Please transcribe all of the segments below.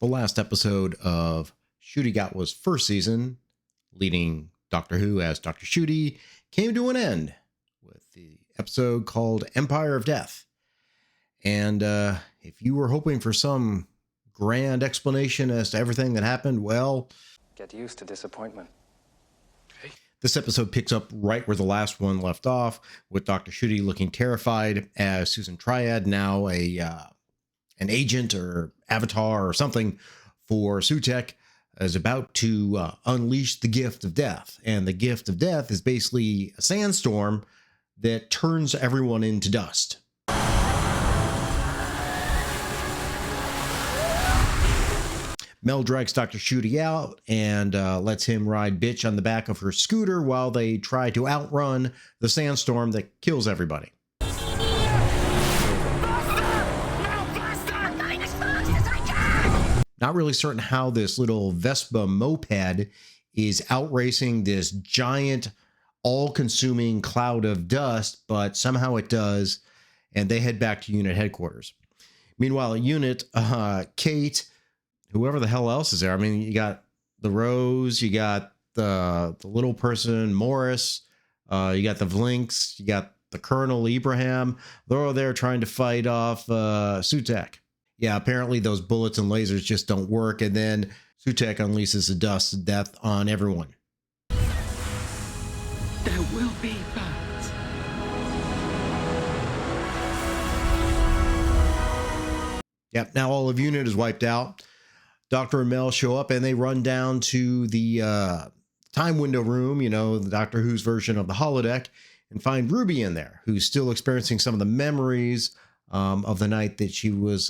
The last episode of Ncuti Gatwa's first season, leading Doctor Who as Dr. Ncuti, came to an end with the episode called Empire of Death. And if you were hoping for some grand explanation as to everything that happened, well, get used to disappointment. This episode picks up right where the last one left off, with Dr. Ncuti looking terrified as Susan Triad, now an agent or avatar or something for Sutekh, is about to unleash the gift of death. And the gift of death is basically a sandstorm that turns everyone into dust. Mel drags Dr. Ncuti out and lets him ride bitch on the back of her scooter while they try to outrun the sandstorm that kills everybody. Not really certain how this little Vespa moped is outracing this giant, all-consuming cloud of dust, but somehow it does, and they head back to unit headquarters. Meanwhile, at unit, Kate, whoever the hell else is there. I mean, you got the Rose, you got the little person, Morris, you got the Vlinks, you got the Colonel, Ibrahim. They're all there trying to fight off Sutekh. Yeah, apparently those bullets and lasers just don't work, and then Sutekh unleashes the dust of death on everyone. There will be birds. Yep, now all of unit is wiped out. Doctor and Mel show up and they run down to the time window room, you know, the Doctor Who's version of the holodeck, and find Ruby in there, who's still experiencing some of the memories of the night that she was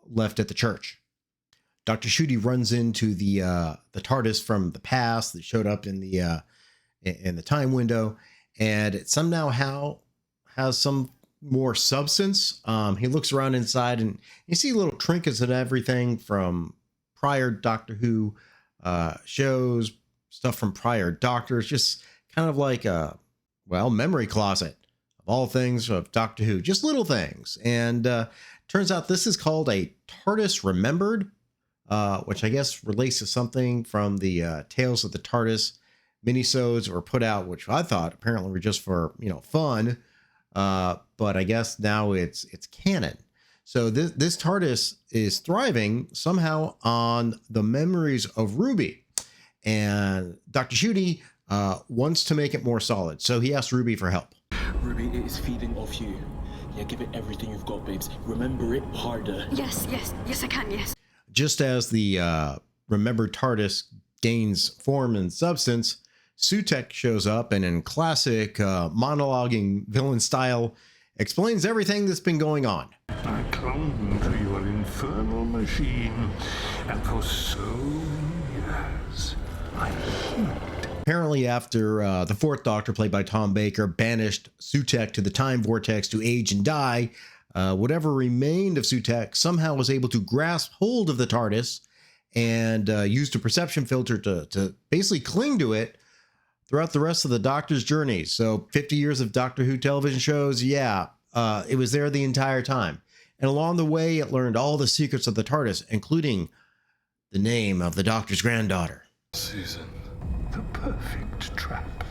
left at the church. Dr. Ncuti runs into the TARDIS from the past that showed up in the time window, and it somehow has some more substance. He looks around inside and you see little trinkets and everything from prior Doctor Who shows, stuff from prior Doctors, just kind of like a, well, memory closet of all things of Doctor Who, just little things. And turns out this is called a TARDIS Remembered, which I guess relates to something from the Tales of the TARDIS minisodes were put out, which I thought apparently were just for, you know, fun. But I guess now it's canon. So this TARDIS is thriving somehow on the memories of Ruby, and Dr. Ncuti wants to make it more solid. So he asks Ruby for help. Ruby, it is feeding off you. Yeah, give it everything you've got, babes. Remember it harder. Yes, I can, yes. Just as the remembered TARDIS gains form and substance, Sutekh shows up and in classic monologuing villain style explains everything that's been going on. I clung to your infernal machine, and for so many years, I hid. Apparently after the fourth Doctor, played by Tom Baker, banished Sutekh to the time vortex to age and die, whatever remained of Sutekh somehow was able to grasp hold of the TARDIS and used a perception filter to basically cling to it throughout the rest of the Doctor's journey. So 50 years of Doctor Who television shows, yeah, it was there the entire time. And along the way, it learned all the secrets of the TARDIS, including the name of the Doctor's granddaughter. Susan, the perfect trap.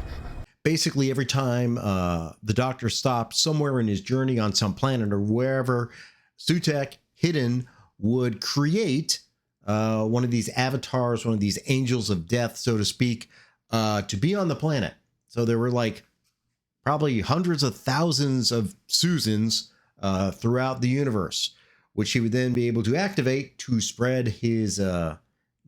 Basically, every time the Doctor stopped somewhere in his journey on some planet or wherever, Sutekh, hidden, would create one of these avatars, one of these angels of death, so to speak, to be on the planet. So there were like probably hundreds of thousands of Susans throughout the universe, which he would then be able to activate to spread his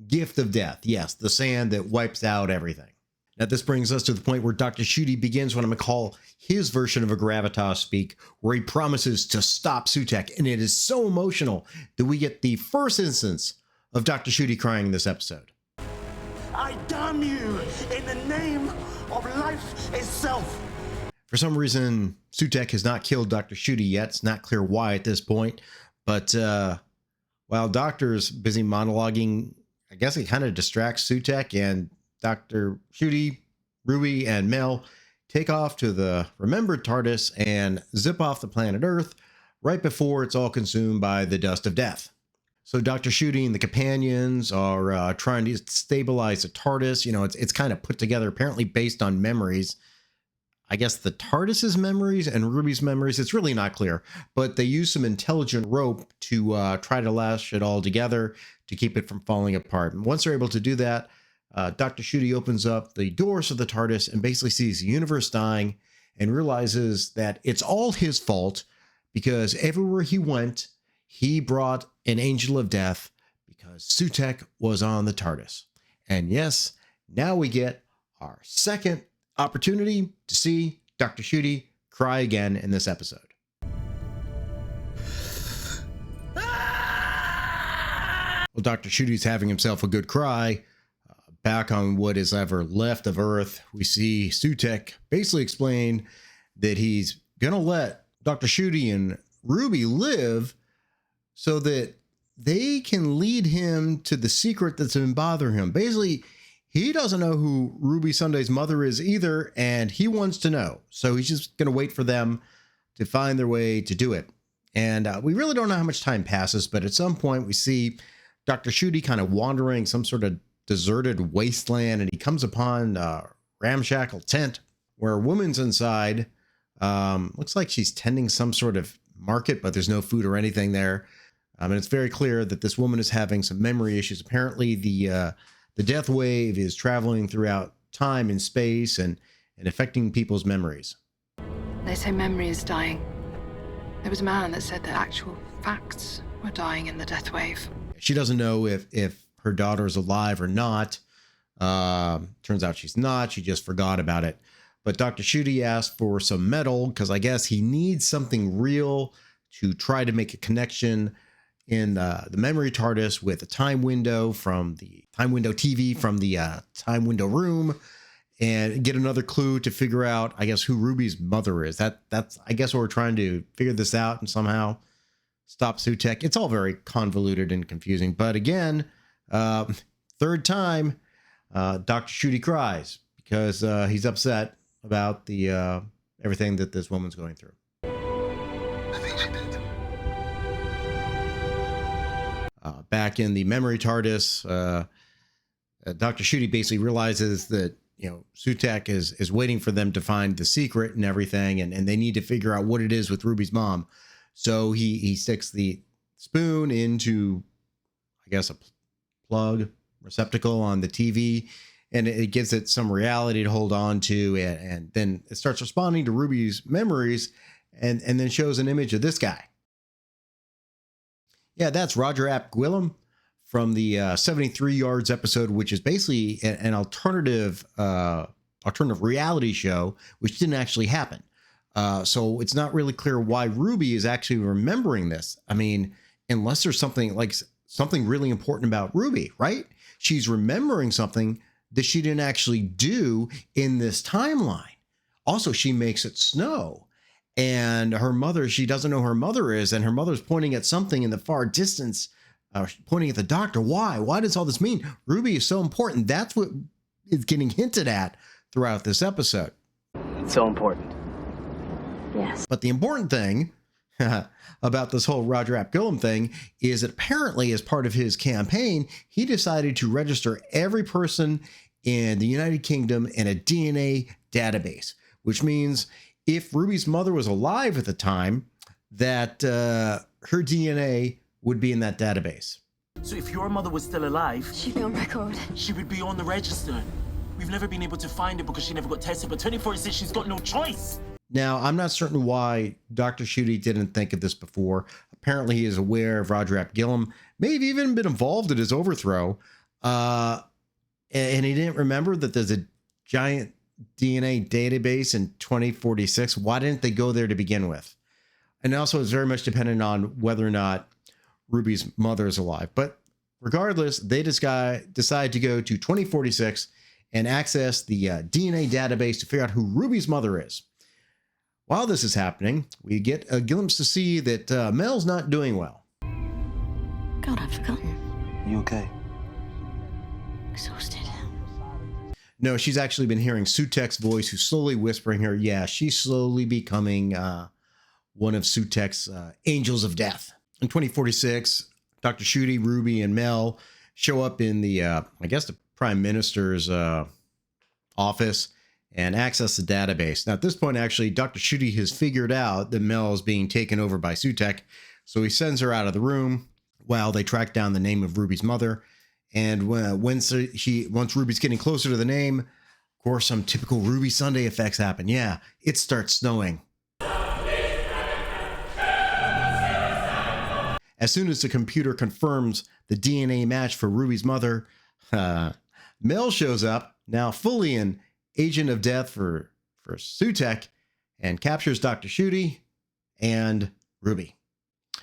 gift of death. Yes, the sand that wipes out everything. Now, this brings us to the point where Dr. Ncuti begins what I'm going to call his version of a gravitas speak, where he promises to stop Sutekh. And it is so emotional that we get the first instance of Dr. Ncuti crying in this episode. I damn you in the name of life itself. For some reason, Sutekh has not killed Dr. Ncuti yet. It's not clear why at this point. But while Doctor's busy monologuing, I guess it kind of distracts Sutekh, and Dr. Ncuti, Ruby, and Mel take off to the remembered TARDIS and zip off the planet Earth right before it's all consumed by the dust of death. So Dr. Ncuti and the companions are trying to stabilize the TARDIS. You know, it's kind of put together apparently based on memories. I guess the TARDIS's memories and Ruby's memories. It's really not clear, but they use some intelligent rope to try to lash it all together to keep it from falling apart. And once they're able to do that, Dr. Ncuti opens up the doors of the TARDIS and basically sees the universe dying and realizes that it's all his fault because everywhere he went, he brought an angel of death because Sutekh was on the TARDIS. And yes, now we get our second opportunity to see Dr. Ncuti cry again in this episode. Well, Dr. Ncuti having himself a good cry. Back on what is ever left of Earth, we see Sutekh basically explain that he's going to let Dr. Ncuti and Ruby live so that they can lead him to the secret that's been bothering him. Basically, he doesn't know who Ruby Sunday's mother is either, and he wants to know. So he's just going to wait for them to find their way to do it. And we really don't know how much time passes, but at some point we see Dr. Ncuti kind of wandering some sort of deserted wasteland, and he comes upon a ramshackle tent where a woman's inside. Looks like she's tending some sort of market, but there's no food or anything there. And it's very clear that this woman is having some memory issues. Apparently the death wave is traveling throughout time and space and affecting people's memories. They say memory is dying. There was a man that said that actual facts were dying in the death wave. She doesn't know if her daughter's alive or not. Turns out she's not. She just forgot about it. But Dr. Ncuti asked for some metal because I guess he needs something real to try to make a connection in the memory TARDIS with a time window from the time window TV from the time window room and get another clue to figure out, I guess, who Ruby's mother is. That's I guess what we're trying to figure this out and somehow stop Sutekh. It's all very convoluted and confusing. But again, third time, Dr. Ncuti cries because he's upset about the everything that this woman's going through. I think she did. Back in the memory TARDIS, Dr. Ncuti basically realizes that, you know, Sutekh is waiting for them to find the secret and everything, and they need to figure out what it is with Ruby's mom. So he sticks the spoon into, I guess, a plug receptacle on the TV, and it gives it some reality to hold on to, and then it starts responding to Ruby's memories, and then shows an image of this guy. Yeah, that's Roger Ap Gwilym from the 73 Yards episode, which is basically an alternative reality show, which didn't actually happen. So it's not really clear why Ruby is actually remembering this. I mean, unless there's something really important about Ruby, right? She's remembering something that she didn't actually do in this timeline. Also, she makes it snow. And her mother, she doesn't know who her mother is, and her mother's pointing at something in the far distance, pointing at the doctor. Why? Why does all this mean? Ruby is so important. That's what is getting hinted at throughout this episode. It's so important. Yes. But the important thing about this whole Roger Ap Gwilym thing is that apparently as part of his campaign, he decided to register every person in the United Kingdom in a DNA database, which means if Ruby's mother was alive at the time, that her DNA would be in that database. So if your mother was still alive, She'd be on record. she would be on the register. We've never been able to find her because she never got tested, but 24 says she's got no choice. Now, I'm not certain why Dr. Ncuti didn't think of this before. Apparently, he is aware of Roger Ap Gwilym, maybe even been involved in his overthrow. And he didn't remember that there's a giant DNA database in 2046. Why didn't they go there to begin with? And also, it's very much dependent on whether or not Ruby's mother is alive. But regardless, they decide to go to 2046 and access the DNA database to figure out who Ruby's mother is. While this is happening, we get a glimpse to see that Mel's not doing well. God, I've forgotten. You okay? Exhausted. No, she's actually been hearing Sutekh's voice, who's slowly whispering her. Yeah, she's slowly becoming one of Sutekh's angels of death. In 2046, Dr. Ncuti, Ruby, and Mel show up in the, I guess, the Prime Minister's office and access the database. Now, at this point, actually, Dr. Ncuti has figured out that Mel is being taken over by Sutekh, so he sends her out of the room while they track down the name of Ruby's mother. And once Ruby's getting closer to the name, of course, some typical Ruby Sunday effects happen. Yeah, it starts snowing. As soon as the computer confirms the DNA match for Ruby's mother, Mel shows up, now fully an agent of death for Sutekh, and captures Dr. Ncuti and Ruby.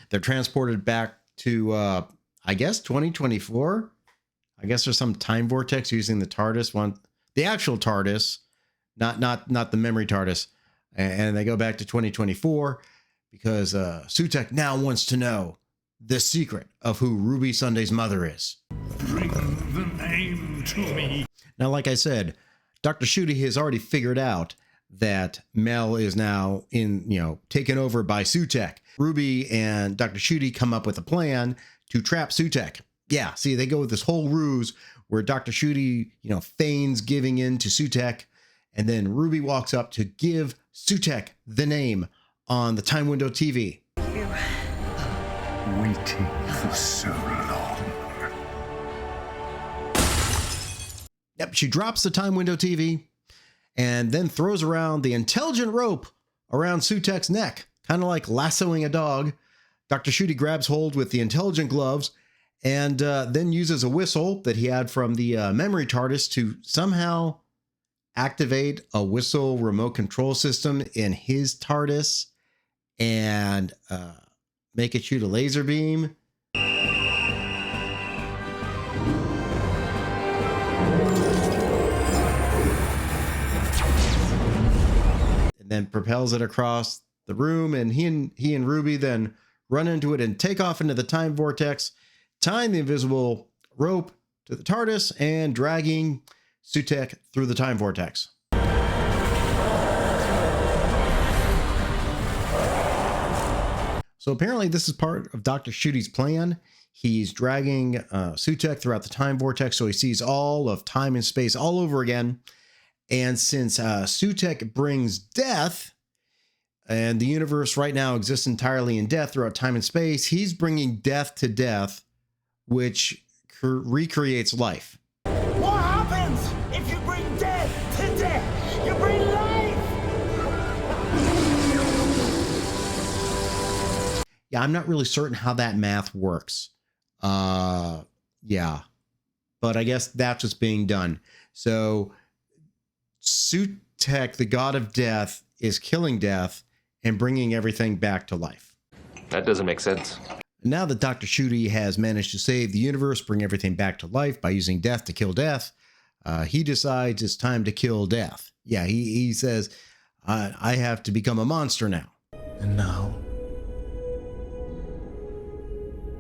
They're transported back to, I guess, 2024. I guess there's some time vortex using the TARDIS one, the actual TARDIS, not the memory TARDIS. And they go back to 2024 because Sutekh now wants to know the secret of who Ruby Sunday's mother is. Bring the name to me. Now, like I said, Dr. Ncuti has already figured out that Mel is now taken over by Sutekh. Ruby and Dr. Ncuti come up with a plan to trap Sutekh. Yeah, see, they go with this whole ruse where Dr. Ncuti, feigns giving in to Sutekh, and then Ruby walks up to give Sutekh the name on the Time Window TV. Waiting for so long. Yep, she drops the Time Window TV and then throws around the intelligent rope around Sutekh's neck, kind of like lassoing a dog. Dr. Ncuti grabs hold with the intelligent gloves and then uses a whistle that he had from the memory TARDIS to somehow activate a whistle remote control system in his TARDIS and make it shoot a laser beam. And then propels it across the room, and he and Ruby then run into it and take off into the time vortex, tying the invisible rope to the TARDIS and dragging Sutekh through the time vortex. So apparently this is part of Dr. Ncuti's plan. He's dragging Sutekh throughout the time vortex so he sees all of time and space all over again. And since Sutekh brings death, and the universe right now exists entirely in death throughout time and space, he's bringing death to death, which recreates life. What happens if you bring death to death? You bring life! Yeah, I'm not really certain how that math works. Yeah. But I guess that's what's being done. So Sutekh, the god of death, is killing death and bringing everything back to life. That doesn't make sense. Now that Dr. Ncuti has managed to save the universe, bring everything back to life by using death to kill death, he decides it's time to kill death. Yeah, he says, I have to become a monster now. And now,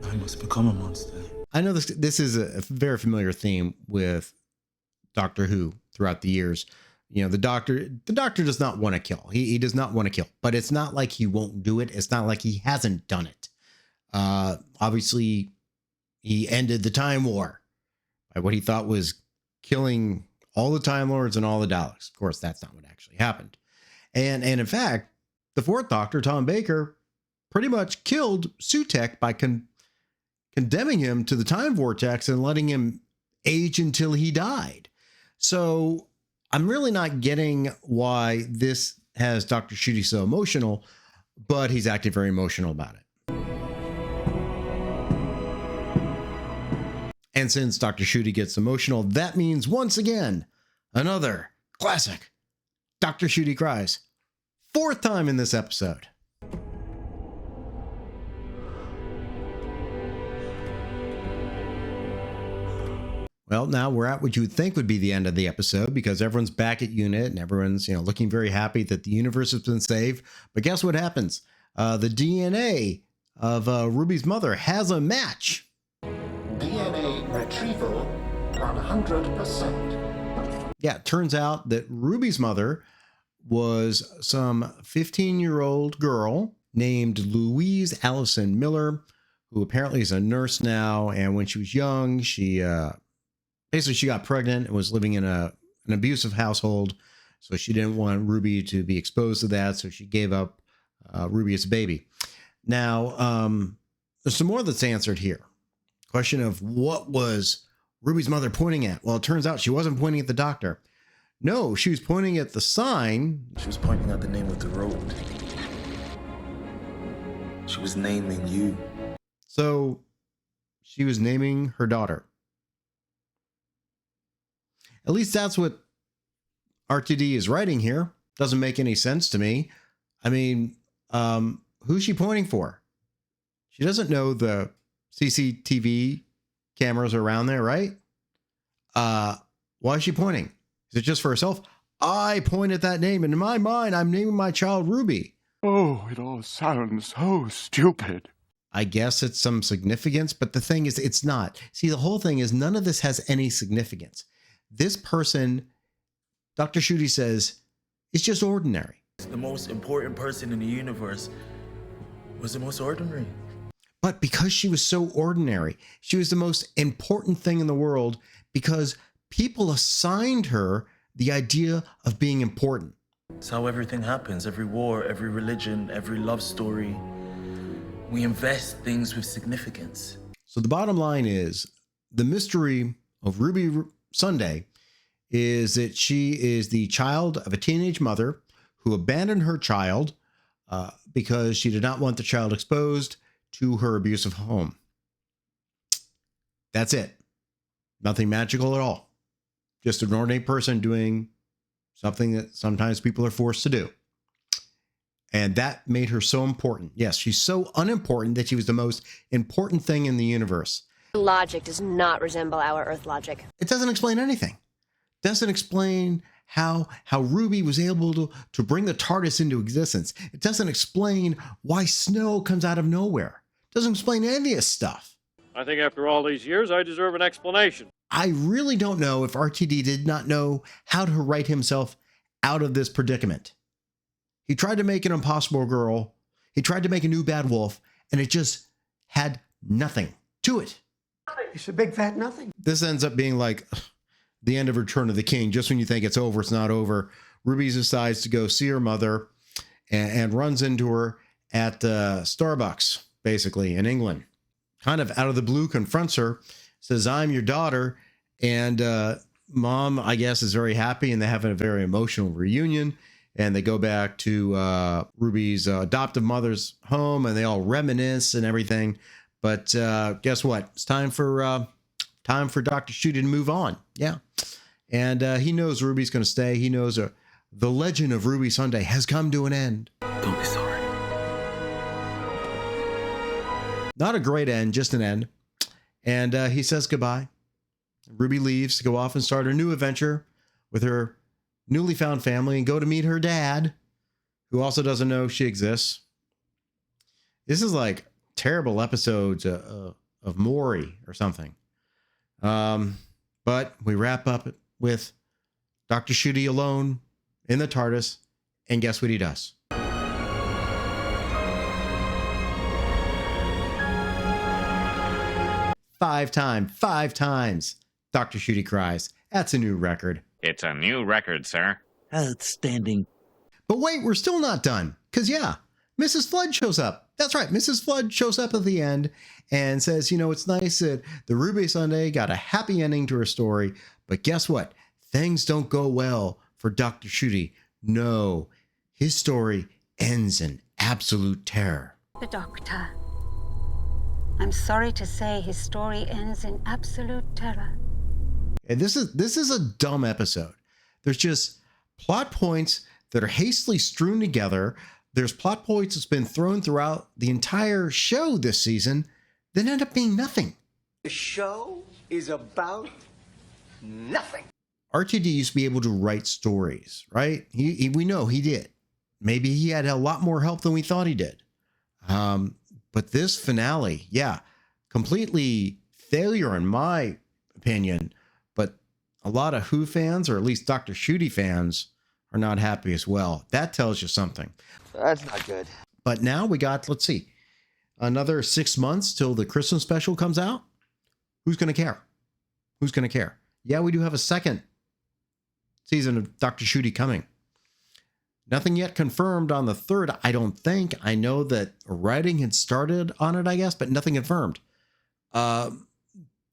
I must become a monster. I know this is a very familiar theme with Doctor Who throughout the years. The doctor does not want to kill. He does not want to kill, but it's not like he won't do it. It's not like he hasn't done it. Obviously he ended the Time War by what he thought was killing all the Time Lords and all the Daleks. Of course, that's not what actually happened. And in fact, the fourth Doctor, Tom Baker, pretty much killed Sutekh by condemning him to the time vortex and letting him age until he died. So I'm really not getting why this has Dr. Ncuti so emotional, but he's acting very emotional about it. And since Dr. Ncuti gets emotional, that means once again, another classic Dr. Ncuti cries. Fourth time in this episode. Well, now we're at what you would think would be the end of the episode because everyone's back at unit and everyone's, looking very happy that the universe has been saved. But guess what happens? The DNA of Ruby's mother has a match. DNA retrieval 100%. Yeah, it turns out that Ruby's mother was some 15-year-old girl named Louise Allison Miller, who apparently is a nurse now. And when she was young, she basically she got pregnant and was living in an abusive household. So she didn't want Ruby to be exposed to that. So she gave up Ruby as a baby. Now, there's some more that's answered here. Question of what was Ruby's mother pointing at? Well, it turns out she wasn't pointing at the doctor. No, she was pointing at the sign. She was pointing at the name of the road. She was naming you. So she was naming her daughter. At least that's what RTD is writing here. Doesn't make any sense to me. I mean, who's she pointing for? She doesn't know the CCTV cameras around there, right? Why is she pointing? Is it just for herself? I point at that name, and in my mind, I'm naming my child Ruby. Oh, it all sounds so stupid. I guess it's some significance, but the thing is, it's not. See, the whole thing is none of this has any significance. This person, Dr. Ncuti says, is just ordinary. The most important person in the universe was the most ordinary. But because she was so ordinary, she was the most important thing in the world because people assigned her the idea of being important. It's how everything happens. Every war, every religion, every love story. We invest things with significance. So the bottom line is the mystery of Ruby Sunday is that she is the child of a teenage mother who abandoned her child because she did not want the child exposed to her abusive home. That's it. Nothing magical at all. Just an ordinary person doing something that sometimes people are forced to do. And that made her so important. Yes, she's so unimportant that she was the most important thing in the universe. Logic does not resemble our Earth logic. It doesn't explain anything. Doesn't explain how Ruby was able to bring the TARDIS into existence. It doesn't explain why snow comes out of nowhere. It doesn't explain any of this stuff. I think after all these years, I deserve an explanation. I really don't know if RTD did not know how to write himself out of this predicament. He tried to make an Impossible Girl. He tried to make a new Bad Wolf, and it just had nothing to it. It's a big fat nothing. This ends up being like the end of Return of the King. Just when you think it's over, it's not over. Ruby decides to go see her mother and runs into her at Starbucks, basically, in England. Kind of out of the blue, confronts her, says, "I'm your daughter." And mom, I guess, is very happy, and they have a very emotional reunion. And they go back to Ruby's adoptive mother's home, and they all reminisce and everything. But guess what? It's time for Dr. Ncuti to move on. Yeah. And he knows Ruby's going to stay. He knows the legend of Ruby Sunday has come to an end. Don't be sorry. Not a great end, just an end. And he says goodbye. Ruby leaves to go off and start a new adventure with her newly found family and go to meet her dad, who also doesn't know she exists. This is like terrible episodes of Maury or something. But we wrap up with Dr. Ncuti alone in the TARDIS, and guess what he does? Five times, Dr. Ncuti cries. That's a new record. It's a new record, sir. Outstanding. But wait, we're still not done. Because, yeah, Mrs. Flood shows up. That's right. Mrs. Flood shows up at the end and says, it's nice that the Ruby Sunday got a happy ending to her story. But guess what? Things don't go well for Dr. Ncuti. No, his story ends in absolute terror. The doctor. I'm sorry to say his story ends in absolute terror. And this is a dumb episode. There's just plot points that are hastily strewn together. There's plot points that's been thrown throughout the entire show this season that end up being nothing. The show is about nothing. RTD used to be able to write stories, right? We know he did. Maybe he had a lot more help than we thought he did. But this finale, yeah, completely failure in my opinion. But a lot of Who fans, or at least Dr. Ncuti fans, are not happy as well. That tells you something. That's not good. But now we got, let's see. Another 6 months till the Christmas special comes out. Who's going to care? Who's going to care? Yeah, we do have a second season of Dr. Ncuti coming. Nothing yet confirmed on the third, I don't think. I know that writing had started on it, I guess, but nothing confirmed.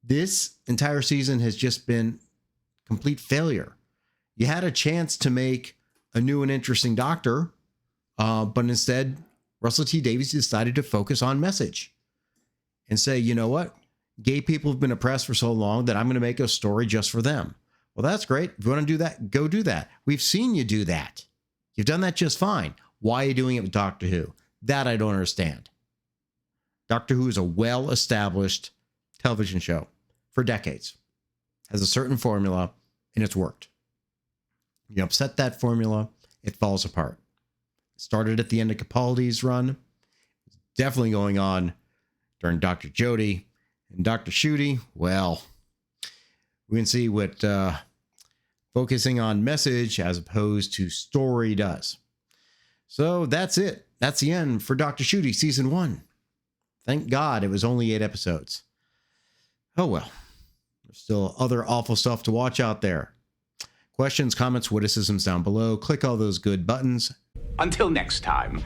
This entire season has just been complete failure. You had a chance to make a new and interesting Doctor, but instead, Russell T Davies decided to focus on message and say, you know what? Gay people have been oppressed for so long that I'm going to make a story just for them. Well, that's great. If you want to do that, go do that. We've seen you do that. You've done that just fine. Why are you doing it with Doctor Who? That I don't understand. Doctor Who is a well-established television show for decades. Has a certain formula, and it's worked. You upset that formula, it falls apart. It started at the end of Capaldi's run. It's definitely going on during Dr. Jodie. And Dr. Ncuti, well, we can see what focusing on message as opposed to story does. So that's it. That's the end for Dr. Ncuti season 1. Thank God it was only 8 episodes. Oh well. There's still other awful stuff to watch out there. Questions, comments, witticisms down below. Click all those good buttons. Until next time,